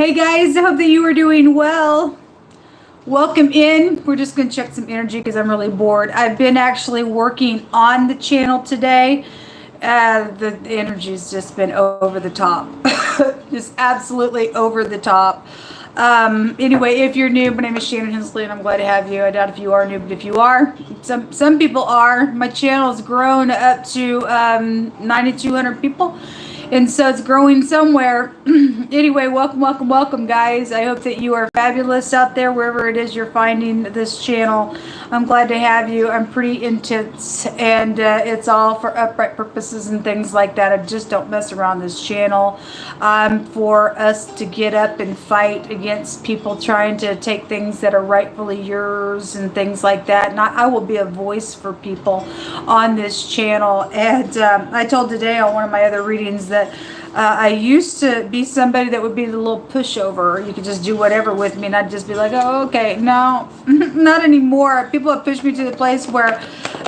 Hey guys, I hope that you are doing well. Welcome in. We're just going to check some energy because I'm really bored. I've been actually working on the channel today. The energy's just been over the top. Just absolutely over the top. Anyway, if you're new, my name is Shannon Hensley and I'm glad to have you. I doubt if you are new, but if you are, some people are. My channel has grown up to 9,200 people. And so it's growing somewhere. Anyway, welcome, guys. I hope that you are fabulous out there, wherever it is you're finding this channel. I'm glad to have you. I'm pretty intense, and it's all for upright purposes and things like that. I just don't mess around this channel. For us to get up and fight against people trying to take things that are rightfully yours and things like that. And I will be a voice for people on this channel. And I told today on one of my other readings that I used to be somebody that would be the little pushover. You could just do whatever with me and I'd just be like, oh, okay. No, not anymore. People have pushed me to the place where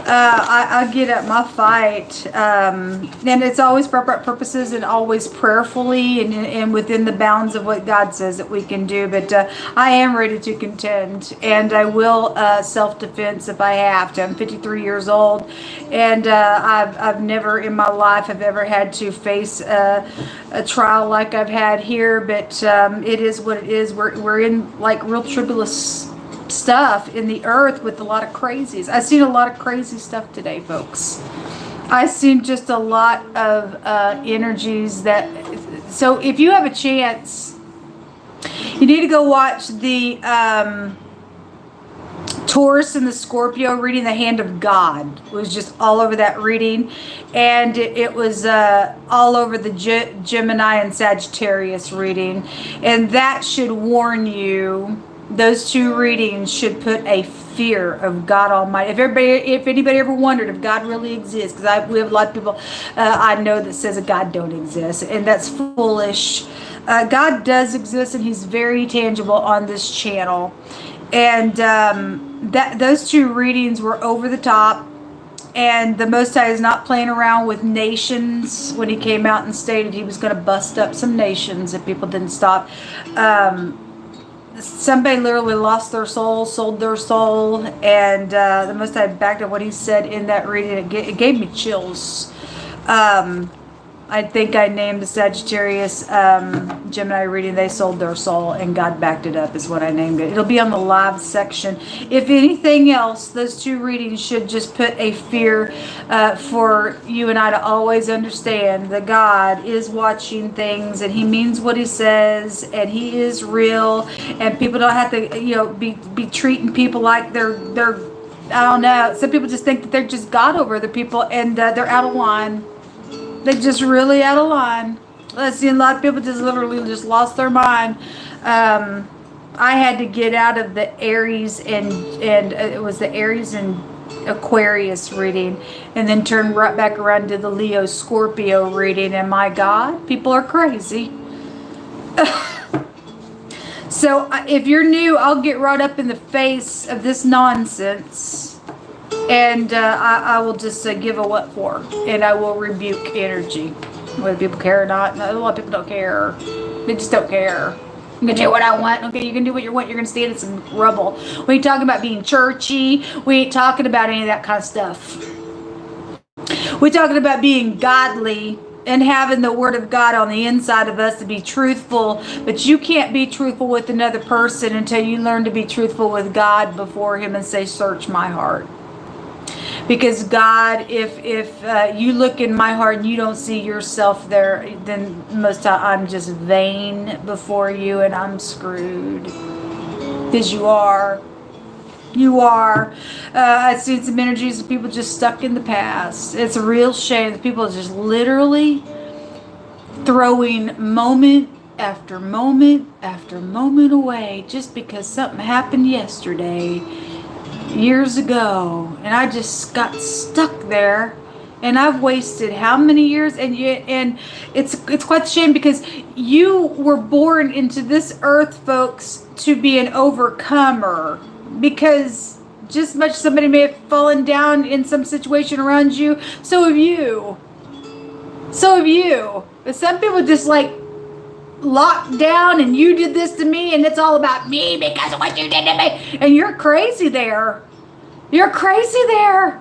I get at my fight. And it's always for upright purposes and always prayerfully and within the bounds of what God says that we can do. But I am ready to contend, and I will self-defense if I have to. I'm 53 years old, and I've never in my life have ever had to face a trial like I've had here. But it is what it is. We're in like real tribulous stuff in the earth with a lot of crazies. I've seen a lot of crazy stuff today, folks. I've seen just a lot of energies that, so if you have a chance, you need to go watch the Taurus and the Scorpio reading, the Hand of God. It was just all over that reading, and it was all over the Gemini and Sagittarius reading, and that should warn you. Those two readings should put a fear of God Almighty. If anybody ever wondered if God really exists, because we have a lot of people I know that says that God don't exist, and that's foolish. God does exist, and He's very tangible on this channel. And those two readings were over the top. And the Most High is not playing around with nations when He came out and stated He was going to bust up some nations if people didn't stop. Somebody literally lost their soul, sold their soul, and the Most High backed up what He said in that reading. It gave me chills. I think I named the Sagittarius Gemini reading, they sold their soul, and God backed it up is what I named it. It'll be on the live section. If anything else, those two readings should just put a fear for you and I to always understand that God is watching things, and He means what He says, and He is real, and people don't have to, be treating people like they're I don't know. Some people just think that they're just God over other people, and they're out of line. They're just really out of line. I've seen a lot of people just literally just lost their mind. I had to get out of the Aries and it was the Aries and Aquarius reading, and then turn right back around to the Leo Scorpio reading. And my God, people are crazy. So if you're new, I'll get right up in the face of this nonsense. And I will just give a what for, and I will rebuke energy, whether people care or not. A lot of people don't care. They just don't care. I'm going to do what I want. Okay, you can do what you want. You're going to stand in some rubble. We ain't talking about being churchy. We ain't talking about any of that kind of stuff. We're talking about being godly and having the Word of God on the inside of us to be truthful. But you can't be truthful with another person until you learn to be truthful with God before Him and say, search my heart. Because God, if you look in my heart and you don't see yourself there, then most time I'm just vain before you, and I'm screwed. Because you are. You are. I've seen some energies of people just stuck in the past. It's a real shame that people are just literally throwing moment after moment after moment away just because something happened yesterday, years ago, and I just got stuck there, and I've wasted how many years? And it's quite a shame, because you were born into this earth, folks, to be an overcomer. Because just much somebody may have fallen down in some situation around you, so have you. But some people just like locked down and you did this to me and it's all about me because of what you did to me. And you're crazy there. You're crazy there.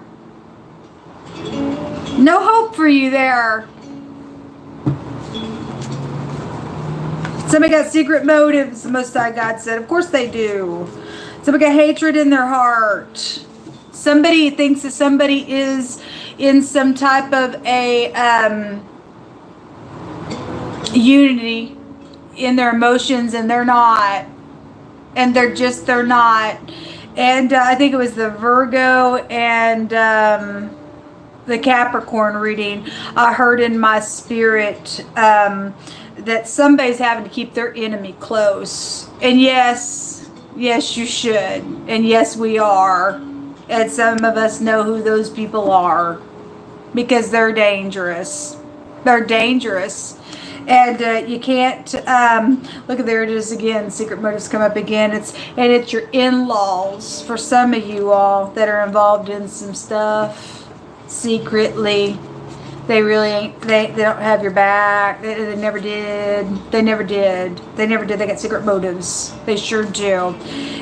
No hope for you there. Somebody got secret motives, the Most High God said. Of course they do. Somebody got hatred in their heart. Somebody thinks that somebody is in some type of a unity in their emotions, and they're not. And they're not. And I think it was the Virgo and the Capricorn reading. I heard in my spirit that somebody's having to keep their enemy close. And yes, you should. And yes, we are. And some of us know who those people are because they're dangerous. They're dangerous. And you can't, look at, there it is again, secret motives come up again. It's your in-laws for some of you all that are involved in some stuff secretly. They really ain't, they don't have your back. They never did. They never did. They never did. They got secret motives. They sure do.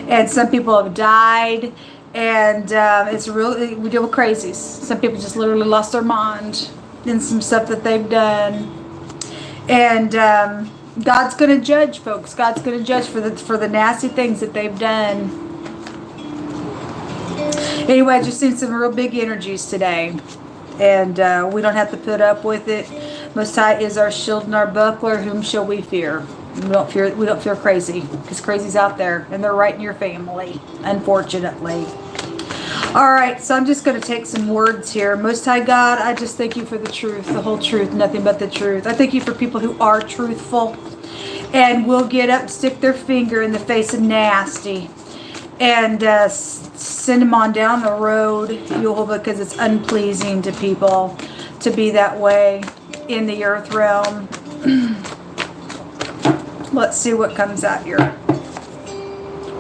And some people have died. And it's really, we deal with crazies. Some people just literally lost their mind in some stuff that they've done. And God's going to judge, folks. God's going to judge for the nasty things that they've done. Anyway, I just seen some real big energies today. And we don't have to put up with it. Most High is our shield and our buckler. Whom shall we fear? We don't fear crazy, because crazy's out there and they're right in your family, unfortunately. All right, so I'm just going to take some words here. Most High God, I just thank you for the truth, the whole truth, nothing but the truth. I thank you for people who are truthful and will get up, stick their finger in the face of nasty, and send them on down the road, because it's unpleasing to people to be that way in the earth realm. Let's see what comes out here.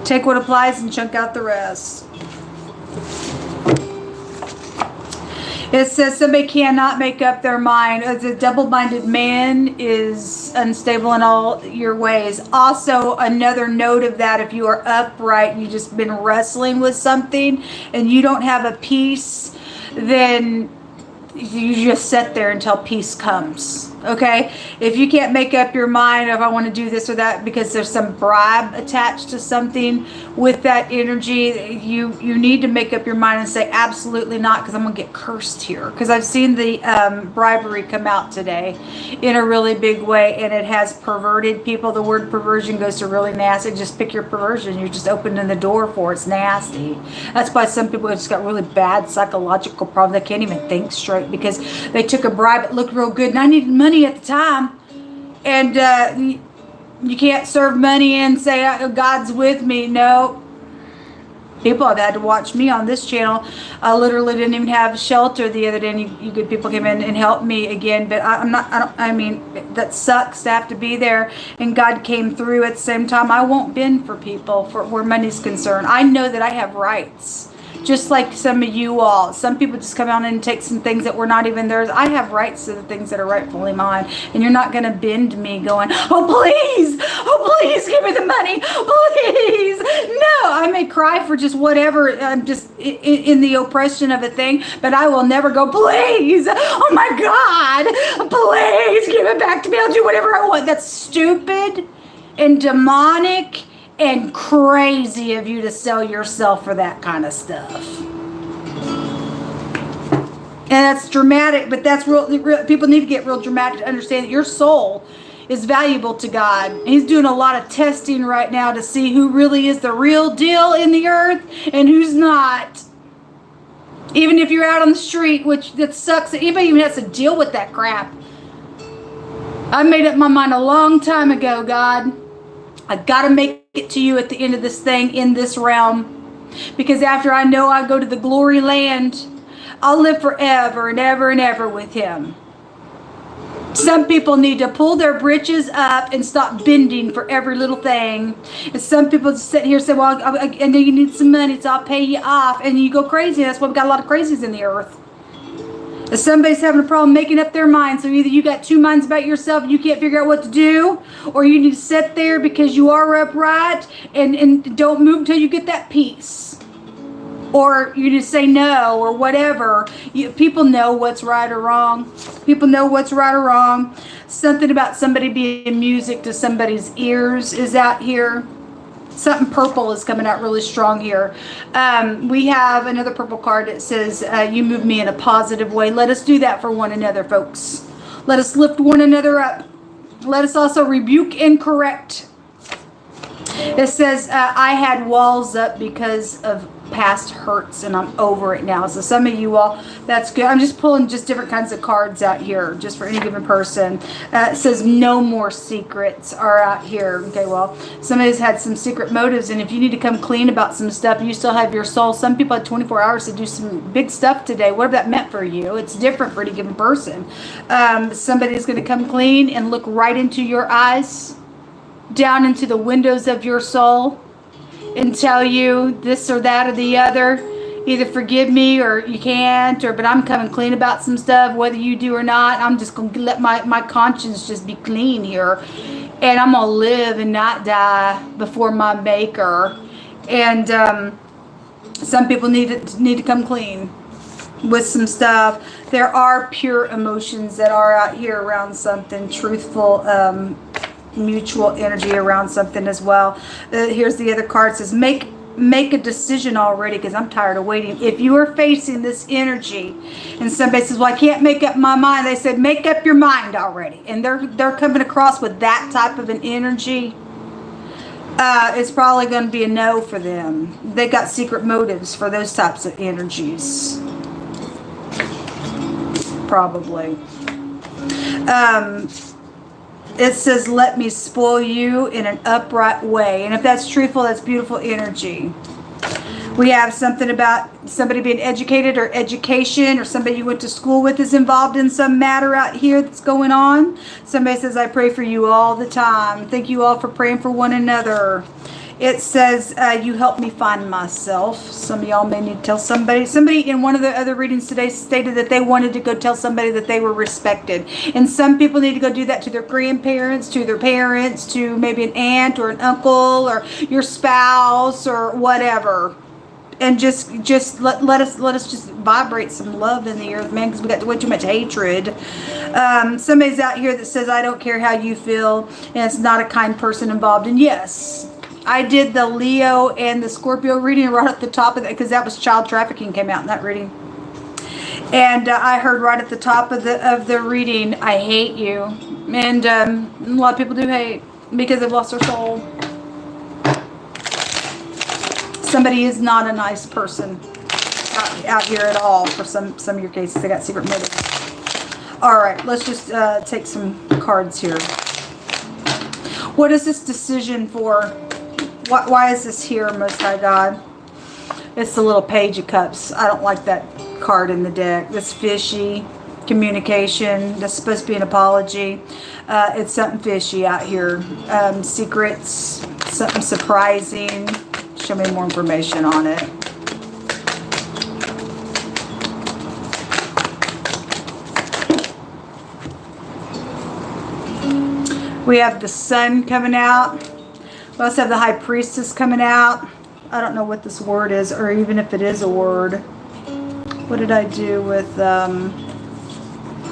Take what applies and chunk out the rest. It says somebody cannot make up their mind. As a double-minded man is unstable in all your ways. Also, another note of that, if you are upright and you've just been wrestling with something and you don't have a peace, then you just sit there until peace comes. Okay? If you can't make up your mind if I want to do this or that because there's some bribe attached to something with that energy, you need to make up your mind and say absolutely not, because I'm going to get cursed here. Because I've seen the bribery come out today in a really big way, and it has perverted people. The word perversion goes to really nasty. Just pick your perversion. You're just opening the door for it. It's nasty. That's why some people have just got really bad psychological problems. They can't even think straight because they took a bribe. It looked real good, and I needed money at the time. And you can't serve money and say God's with me. No. People have had to watch me on this channel. I literally didn't even have shelter the other day, and you good people came in and helped me again. But I mean, that sucks to have to be there. And God came through at the same time. I won't bend for people for where money's concerned. I know that I have rights. Just like some of you all. Some people just come out and take some things that were not even theirs. I have rights to the things that are rightfully mine. And you're not going to bend me going, oh, please give me the money. Please. No, I may cry for just whatever. I'm just in the oppression of a thing. But I will never go, please. Oh, my God. Please give it back to me. I'll do whatever I want. That's stupid and demonic and crazy of you to sell yourself for that kind of stuff. And that's dramatic, but that's real. People need to get real dramatic to understand that your soul is valuable to God. And He's doing a lot of testing right now to see who really is the real deal in the earth and who's not. Even if you're out on the street, which that sucks. Anybody even has to deal with that crap. I made up my mind a long time ago, God. I got to make it to you at the end of this thing in this realm. Because after I know I go to the glory land, I'll live forever and ever and ever with Him. Some people need to pull their britches up and stop bending for every little thing. And some people just sit here and say, well, I know you need some money, so I'll pay you off. And you go crazy. That's why we've got a lot of crazies in the earth. If somebody's having a problem making up their mind, so either you got two minds about yourself and you can't figure out what to do, or you need to sit there because you are upright and don't move until you get that peace. Or you just say no or whatever. People know what's right or wrong. People know what's right or wrong. Something about somebody being music to somebody's ears is out here. Something purple is coming out really strong here. We have another purple card that says, you move me in a positive way. Let us do that for one another, folks. Let us lift one another up. Let us also rebuke and correct. It says, I had walls up because of past hurts and I'm over it now. So some of you all, that's good. I'm just pulling just different kinds of cards out here just for any given person. It says no more secrets are out here. Okay, well, somebody's had some secret motives, and if you need to come clean about some stuff, you still have your soul. Some people had 24 hours to do some big stuff today. Whatever that meant for you, it's different for any given person. Somebody's going to come clean and look right into your eyes, down into the windows of your soul, and tell you this or that or the other. Either forgive me or you can't, or but I'm coming clean about some stuff, whether you do or not. I'm just going to let my conscience just be clean here. And I'm going to live and not die before my maker. And some people need to come clean with some stuff. There are pure emotions that are out here around something, truthful, mutual energy around something as well. Here's the other card. It says make a decision already, because I'm tired of waiting. If you are facing this energy and somebody says, well, I can't make up my mind, they said make up your mind already. And they're coming across with that type of an energy. It's probably going to be a no for them. They got secret motives for those types of energies, probably. It says, let me spoil you in an upright way. And if that's truthful, that's beautiful energy. We have something about somebody being educated or education, or somebody you went to school with is involved in some matter out here that's going on. Somebody says, I pray for you all the time. Thank you all for praying for one another. It says, you help me find myself. Some of y'all may need to tell somebody. Somebody in one of the other readings today stated that they wanted to go tell somebody that they were respected. And some people need to go do that to their grandparents, to their parents, to maybe an aunt or an uncle or your spouse or whatever. And just let us just vibrate some love in the earth, man, because we got way too much hatred. Somebody's out here that says, I don't care how you feel, and it's not a kind person involved. And yes, I did the Leo and the Scorpio reading right at the top of that, because that was child trafficking came out in that reading. And I heard right at the top of the reading, I hate you. And a lot of people do hate because they've lost their soul. Somebody is not a nice person out here at all. For some of your cases, they got secret motives. All right, let's just take some cards here. What is this decision for? Why is this here, Most High God? It's the little Page of Cups. I don't like that card in the deck. That's fishy. Communication. That's supposed to be an apology. It's something fishy out here. Secrets. Something surprising. Show me more information on it. We have the Sun coming out. We also have the High Priestess coming out. I don't know what this word is, or even if it is a word. What did I do with...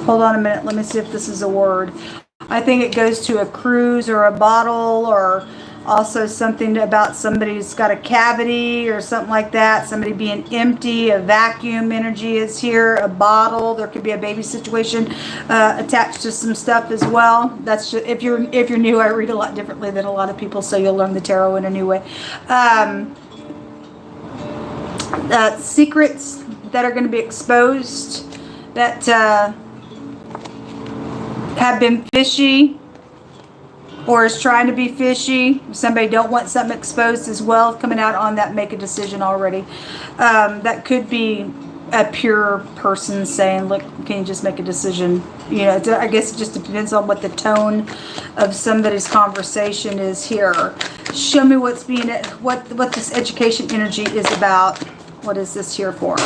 hold on a minute. Let me see if this is a word. I think it goes to a cruise or a bottle, or also something about somebody's got a cavity or something like that. Somebody being empty. A vacuum energy is here. A bottle. There could be a baby situation attached to some stuff as well. That's just, if you're new, I read a lot differently than a lot of people, so you'll learn the tarot in a new way. Secrets that are going to be exposed that have been fishy, or is trying to be fishy. Somebody don't want something exposed as well, coming out on that make a decision already. That could be a pure person saying, look, can you just make a decision? You know, I guess it just depends on what the tone of somebody's conversation is here. Show me what this education energy is about. What is this here for?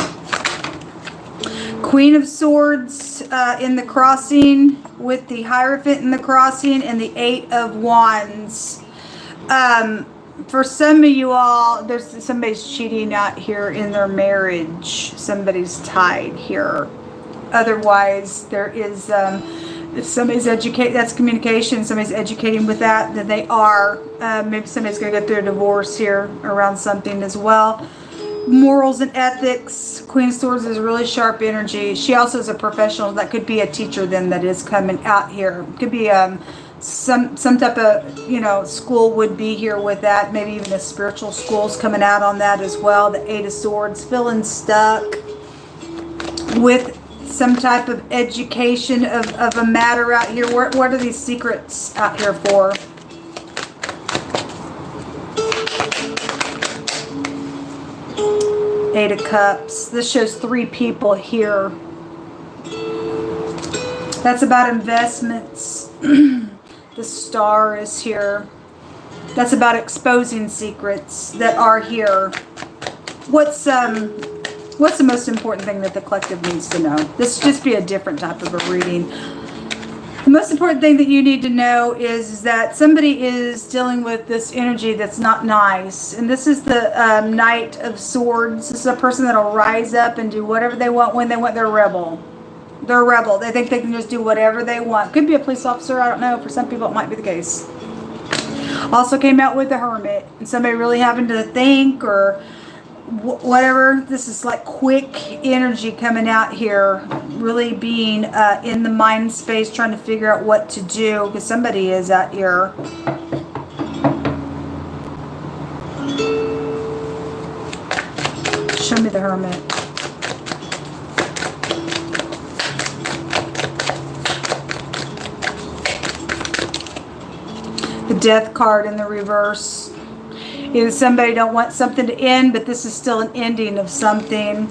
Queen of Swords in the crossing with the Hierophant in the crossing and the 8 of Wands. For some of you all, somebody's cheating out here in their marriage. Somebody's tied here. Otherwise, there is, if somebody's educating, that's communication, somebody's educating with that, then they are. Maybe somebody's going to go through a divorce here around something as well. Morals and ethics. Queen of Swords is really sharp energy. She also is a professional. That could be a teacher then that is coming out here. Could be some type of, school would be here with that. Maybe even a spiritual school's coming out on that as well. The 8 of Swords, feeling stuck with some type of education of a matter out here. What are these secrets out here for? Eight of Cups. This shows 3 people here. That's about investments. The Star is here. That's about exposing secrets that are here. What's the most important thing that the collective needs to know? This will just be a different type of a reading. The most important thing that you need to know is that somebody is dealing with this energy that's not nice. And this is the Knight of Swords. This is a person that'll rise up and do whatever they want when they want. They're a rebel. They're a rebel. They think they can just do whatever they want. Could be a police officer. I don't know. For some people, it might be the case. Also came out with the Hermit. And somebody really having to think or whatever. This is like quick energy coming out here, really being in the mind space, trying to figure out what to do, because somebody is out here. Show me the Hermit. The Death card in the reverse. Either somebody don't want something to end, but this is still an ending of something.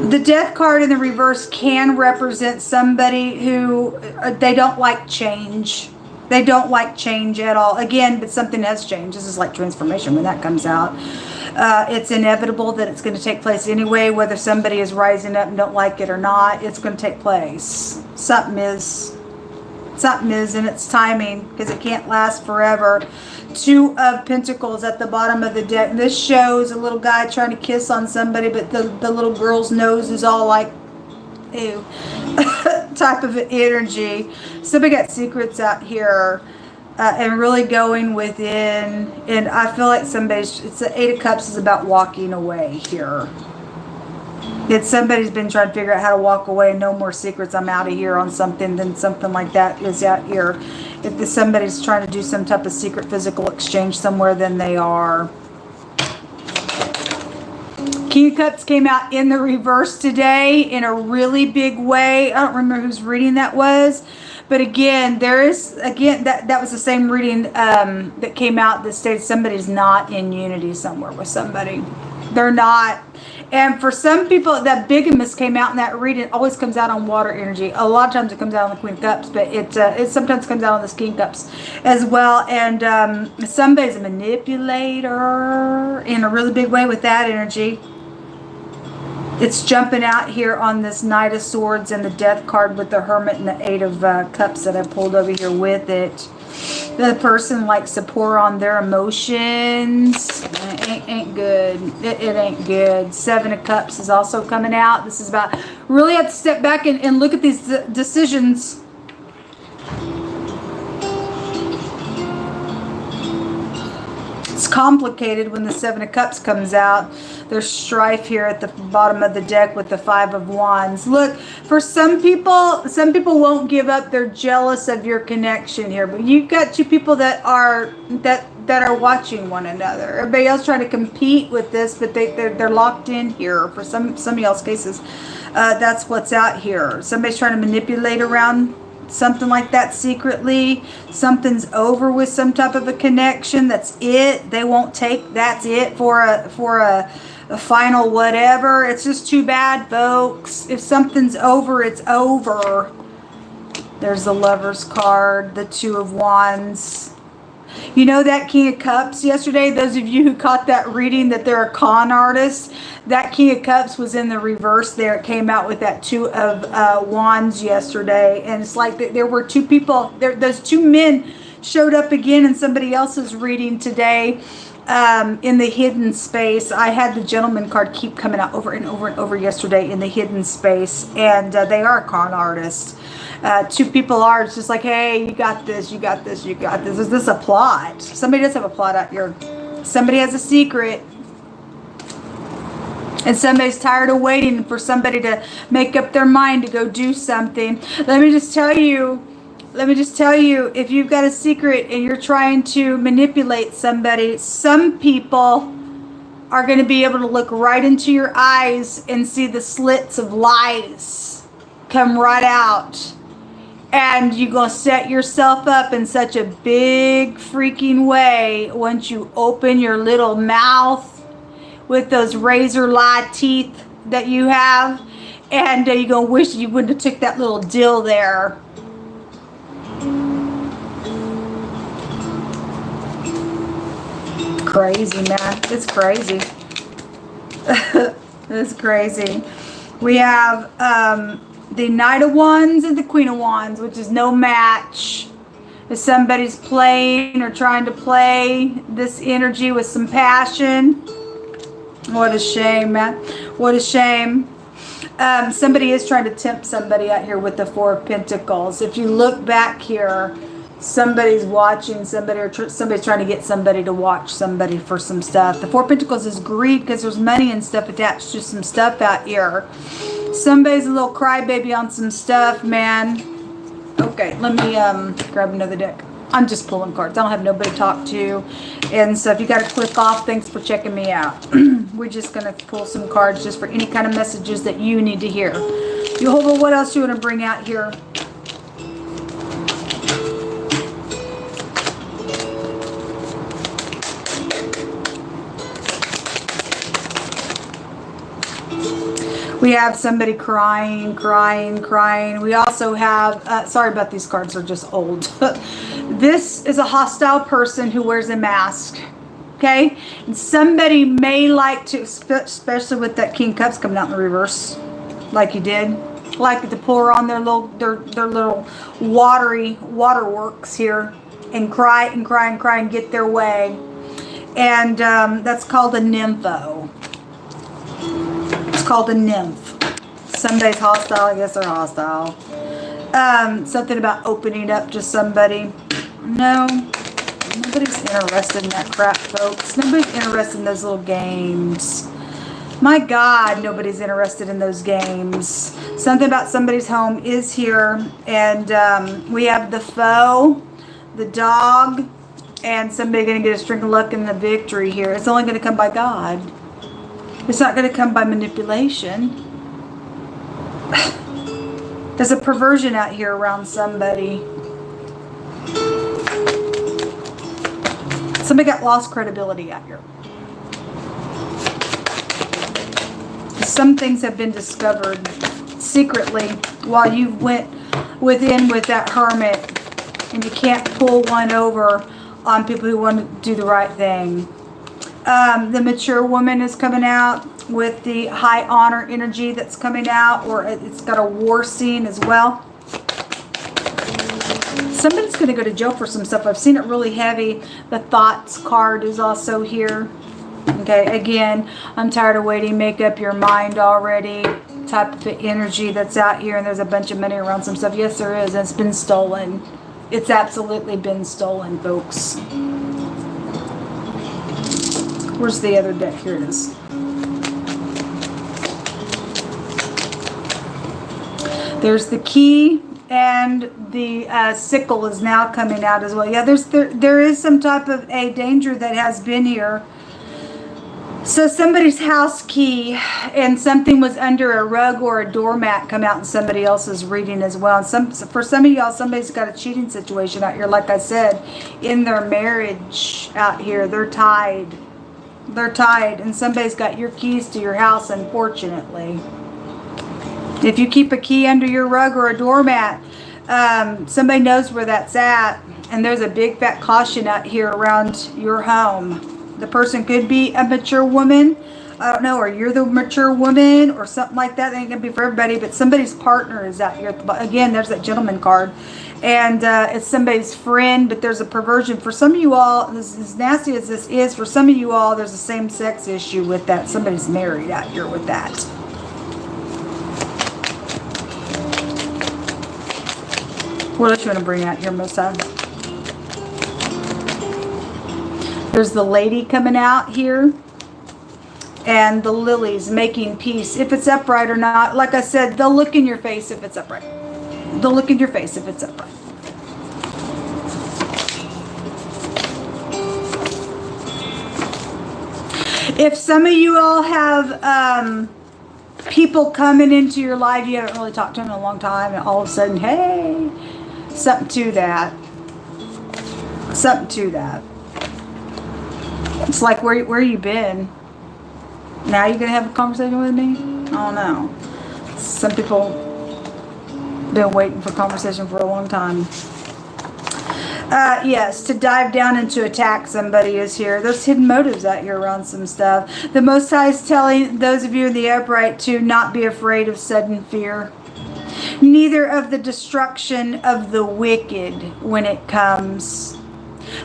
The Death card in the reverse can represent somebody who they don't like change. They don't like change at all. Again, but something has changed. This is like transformation when that comes out. It's inevitable that it's going to take place anyway, whether somebody is rising up and don't like it or not. It's going to take place. Something is in its timing, because it can't last forever. 2 of Pentacles at the bottom of the deck. This shows a little guy trying to kiss on somebody, but the little girl's nose is all like, ew, type of energy. Somebody got secrets out here and really going within. And I feel like it's the 8 of Cups is about walking away here. It's somebody's been trying to figure out how to walk away. No more secrets. I'm out of here on something. Then something like that is out here. If somebody's trying to do some type of secret physical exchange somewhere, then they are. King of Cups came out in the reverse today in a really big way. I don't remember whose reading that was. But again, that was the same reading that came out that stated somebody's not in unity somewhere with somebody. They're not. And for some people, that bigamous came out in that reading. It always comes out on water energy. A lot of times it comes out on the Queen of Cups, but it sometimes comes out on the King of Cups as well. And somebody's a manipulator in a really big way with that energy. It's jumping out here on this Knight of Swords and the Death card with the Hermit and the 8 of Cups that I pulled over here with it. The person likes to pour on their emotions. It ain't good. It ain't good. 7 of Cups is also coming out. This is about really have to step back and look at these decisions. It's complicated when the 7 of Cups comes out. There's strife here at the bottom of the deck with the 5 of Wands. Look, for some people won't give up. They're jealous of your connection here. But you've got 2 people that are watching one another. Everybody else trying to compete with this, but they're locked in here. For some of y'all's cases, that's what's out here. Somebody's trying to manipulate around something like that secretly. Something's over with some type of a connection. That's it. They won't take. That's it for a final whatever. It's just too bad, folks. If something's over, it's over. There's the Lover's card, the 2 of Wands. You know that King of Cups yesterday, those of you who caught that reading that they're a con artist, that King of Cups was in the reverse there. It came out with that Two of Wands yesterday. And it's like there were two people, those two men showed up again in somebody else's reading today. In the hidden space. I had the gentleman card keep coming out over and over and over yesterday in the hidden space, and they are con artists. Two people are, it's just like, hey, you got this, you got this, you got this. Is this a plot? Somebody does have a plot out here. Somebody has a secret, and somebody's tired of waiting for somebody to make up their mind to go do something. Let me just tell you, if you've got a secret and you're trying to manipulate somebody, some people are going to be able to look right into your eyes and see the slits of lies come right out. And you're going to set yourself up in such a big freaking way once you open your little mouth with those razor lie teeth that you have. And you're going to wish you wouldn't have took that little dill there. Crazy, man. It's crazy. It's crazy. We have the Knight of Wands and the Queen of Wands, which is no match. If somebody's playing or trying to play this energy with some passion, what a shame, man. What a shame. Somebody is trying to tempt somebody out here with the Four of Pentacles. If you look back here, somebody's watching somebody, or somebody's trying to get somebody to watch somebody for some stuff. The Four of Pentacles is greed because there's money and stuff attached to some stuff out here. Somebody's a little crybaby on some stuff, man. Okay, let me grab another deck. I'm just pulling cards. I don't have nobody to talk to. And so if you got to click off, thanks for checking me out. We're just going to pull some cards just for any kind of messages that you need to hear. Jehovah, what else you want to bring out here? We have somebody crying. We also have, sorry about these cards, they're just old. This is a hostile person who wears a mask. Okay? And somebody may like to, especially with that King of Cups coming out in the reverse, like you did, like to pour on their little watery waterworks here and cry and get their way. And that's called a nympho. It's called a nymph. Somebody's hostile. I guess they're hostile. Something about opening up to somebody. No. Nobody's interested in that crap, folks. Nobody's interested in those little games. My God, nobody's interested in those games. Something about somebody's home is here. And we have the foe, the dog, and somebody going to get a string of luck in the victory here. It's only going to come by God. It's not going to come by manipulation. There's a perversion out here around somebody. Somebody got lost credibility out here. Some things have been discovered secretly while you went within with that hermit, and you can't pull one over on people who want to do the right thing. The mature woman is coming out with the high honor energy that's coming out, or it's got a war scene as well. Somebody's going to go to jail for some stuff. I've seen it really heavy. The thoughts card is also here. Okay, again, I'm tired of waiting. Make up your mind already. Type of energy that's out here, and there's a bunch of money around some stuff. Yes, there is, and it's been stolen. It's absolutely been stolen, folks. Where's the other deck? Here it is. There's the key, and the sickle is now coming out as well. Yeah, there is some type of a danger that has been here. So somebody's house key and something was under a rug or a doormat come out in somebody else's reading as well. And for some of y'all, somebody's got a cheating situation out here. Like I said, in their marriage out here, they're tied. They're tied, and somebody's got your keys to your house, unfortunately. If you keep a key under your rug or a doormat, Somebody knows where that's at, and there's a big fat caution out here around your home. The person could be a mature woman, I don't know, or you're the mature woman or something like that. That ain't gonna be for everybody, but somebody's partner is out here. Again, there's that gentleman card, and it's somebody's friend, but there's a perversion. For some of you all, as nasty as this is, for some of you all, there's a same-sex issue with that. Somebody's married out here with that. What else you want to bring out here, Mosa? There's the lady coming out here. And the lilies making peace. If it's upright or not. Like I said, they'll look in your face if it's upright. They'll look in your face if it's upright. If some of you all have people coming into your life, you haven't really talked to them in a long time, and all of a sudden, hey, something to that. Something to that. It's like, where you been? Now you're going to have a conversation with me? I don't know. Some people been waiting for conversation for a long time. Yes, to dive down and to attack somebody is here. There's hidden motives out here around some stuff. The Most High is telling those of you in the upright to not be afraid of sudden fear. Neither of the destruction of the wicked when it comes.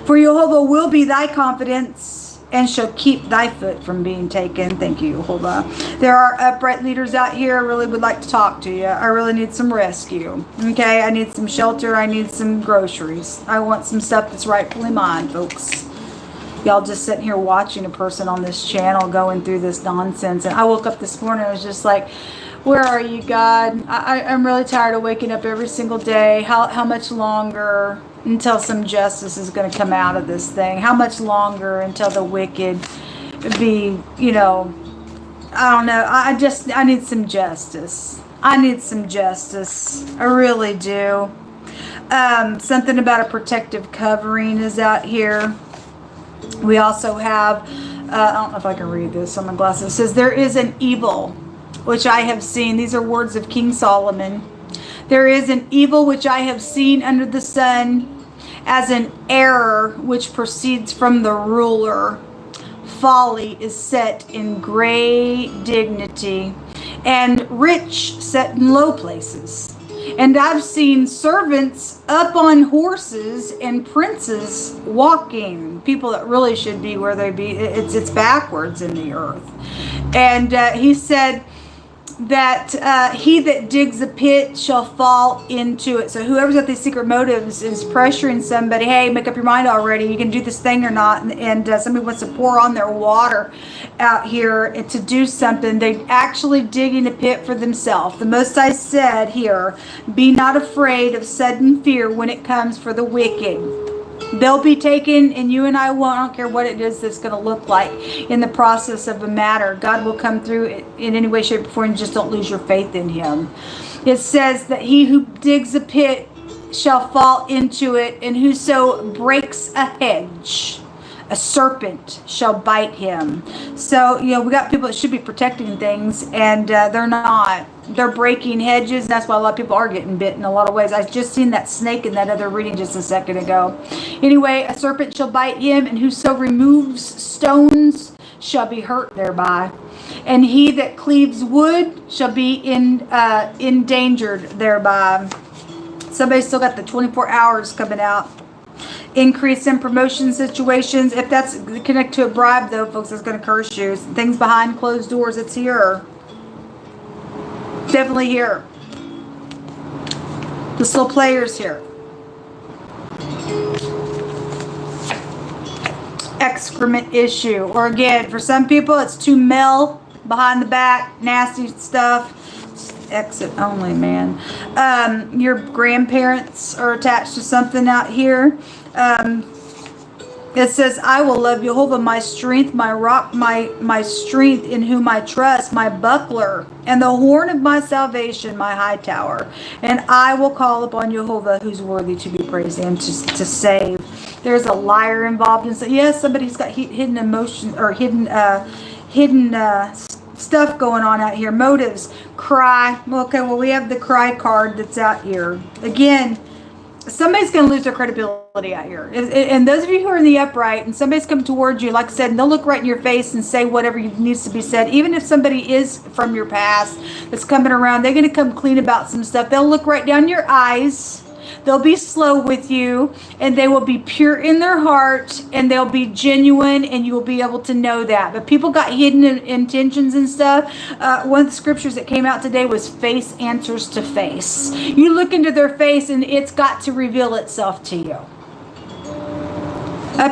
For Jehovah will be thy confidence and shall keep thy foot from being taken. Thank you, Jehovah. There are upright leaders out here. I really would like to talk to you. I really need some rescue. Okay, I need some shelter. I need some groceries. I want some stuff that's rightfully mine, folks. Y'all just sitting here watching a person on this channel going through this nonsense. And I woke up this morning and I was just like, where are you, God? I'm really tired of waking up every single day. How much longer until some justice is going to come out of this thing? How much longer until the wicked be, you know, I don't know. I need some justice. I need some justice. I really do. Something about a protective covering is out here. We also have, I don't know if I can read this on my glasses. It says, there is an evil which I have seen. These are words of King Solomon. There is an evil which I have seen under the sun, as an error which proceeds from the ruler. Folly is set in great dignity, and rich set in low places. And I've seen servants up on horses and princes walking. People that really should be where they be. It's backwards in the earth. And he said that he that digs a pit shall fall into it. So whoever's got these secret motives is pressuring somebody, hey, make up your mind already, you can do this thing or not. And somebody wants to pour on their water out here and to do something. They actually digging a pit for themselves. The Most High said here, be not afraid of sudden fear when it comes for the wicked. They'll be taken, and you and I won't. I don't care what it is that's going to look like in the process of a matter. God will come through in any way, shape, or form. Just don't lose your faith in him. It says that he who digs a pit shall fall into it, and whoso breaks a hedge, a serpent shall bite him. So, you know, we got people that should be protecting things, and they're not. They're breaking hedges. That's why a lot of people are getting bit in a lot of ways. I just seen that snake in that other reading just a second ago. Anyway, a serpent shall bite him, and whoso removes stones shall be hurt thereby. And he that cleaves wood shall be endangered thereby. Somebody's still got the 24 hours coming out. Increase in promotion situations. If that's connected to a bribe, though, folks, that's going to curse you. Things behind closed doors, it's here. Definitely here. The slow players here. Excrement issue. Or again, for some people, it's too male behind the back. Nasty stuff. Exit only, man. Your grandparents are attached to something out here. It says, I will love Jehovah, my strength, my rock, my strength in whom I trust, my buckler, and the horn of my salvation, my high tower. And I will call upon Jehovah, who's worthy to be praised and to save. There's a liar involved in. So yes, somebody's got hidden emotion or hidden stuff going on out here. Motives, cry. Okay, well, we have the cry card that's out here. Again, somebody's going to lose their credibility out here. And those of you who are in the upright and somebody's come towards you, like I said, and they'll look right in your face and say whatever needs to be said. Even if somebody is from your past that's coming around, they're going to come clean about some stuff. They'll look right down your eyes. They'll be slow with you, and they will be pure in their heart, and they'll be genuine, and you will be able to know that. But people got hidden intentions and stuff. One of the scriptures that came out today was face answers to face. You look into their face, and it's got to reveal itself to you.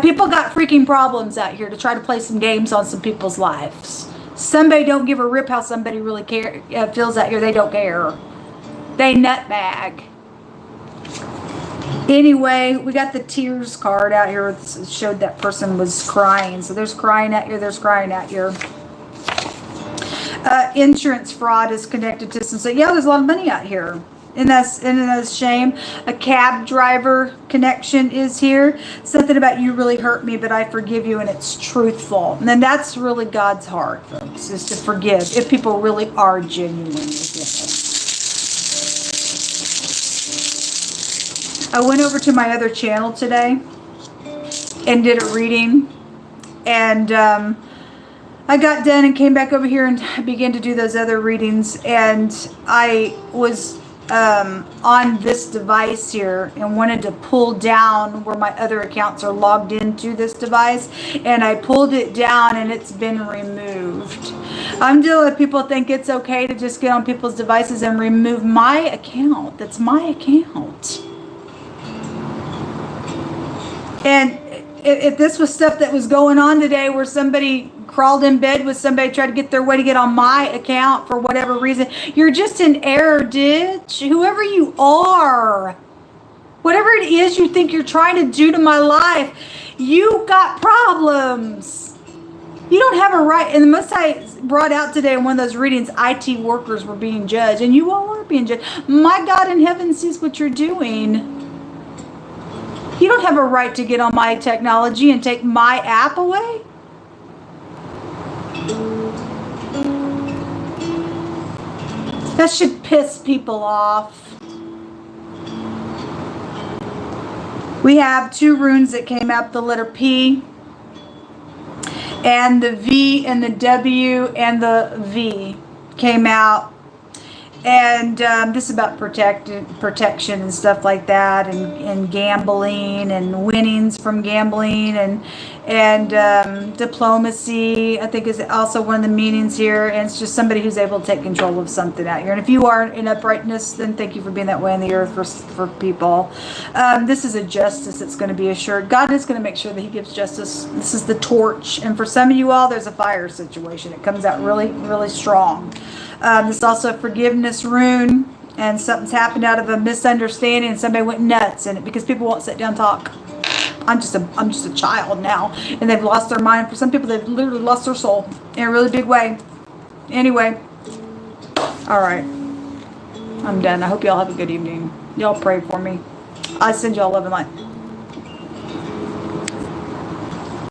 People got freaking problems out here to try to play some games on some people's lives. Somebody don't give a rip how somebody really feels out here. They don't care. They nutbag. Anyway, we got the tears card out here. It showed that person was crying. So there's crying out here. There's crying out here. Insurance fraud is connected to some. So yeah, there's a lot of money out here. And that's shame. A cab driver connection is here. Something about you really hurt me, but I forgive you, and it's truthful. And then that's really God's heart, folks, is to forgive if people really are genuine with you. I went over to my other channel today and did a reading, and I got done and came back over here and began to do those other readings, and I was on this device here and wanted to pull down where my other accounts are logged into this device, and I pulled it down and it's been removed. I'm dealing with people think it's okay to just get on people's devices and remove my account. That's my account. And if this was stuff that was going on today where somebody crawled in bed with somebody, tried to get their way to get on my account for whatever reason, you're just an error, ditch. Whoever you are, whatever it is you think you're trying to do to my life, you got problems. You don't have a right. And the Most High brought out today in one of those readings, IT workers were being judged, and you all are being judged. My God in heaven sees what you're doing. You don't have a right to get on my technology and take my app away. That should piss people off. We have two runes that came out, the letter P and the V and the W and the V came out. And this is about protection and stuff like that, and gambling and winnings from gambling and diplomacy, I think, is also one of the meanings here. And it's just somebody who's able to take control of something out here. And if you are in uprightness, then thank you for being that way on the earth for people. This is a justice that's going to be assured. God is going to make sure that He gives justice. This is the torch. And for some of you all, there's a fire situation. It comes out really, really strong. This is also a forgiveness rune, and something's happened out of a misunderstanding, and somebody went nuts in it because people won't sit down and talk. I'm just a child now, and they've lost their mind. For some people, they've literally lost their soul in a really big way. Anyway, all right, I'm done. I hope y'all have a good evening. Y'all pray for me. I send y'all love and light.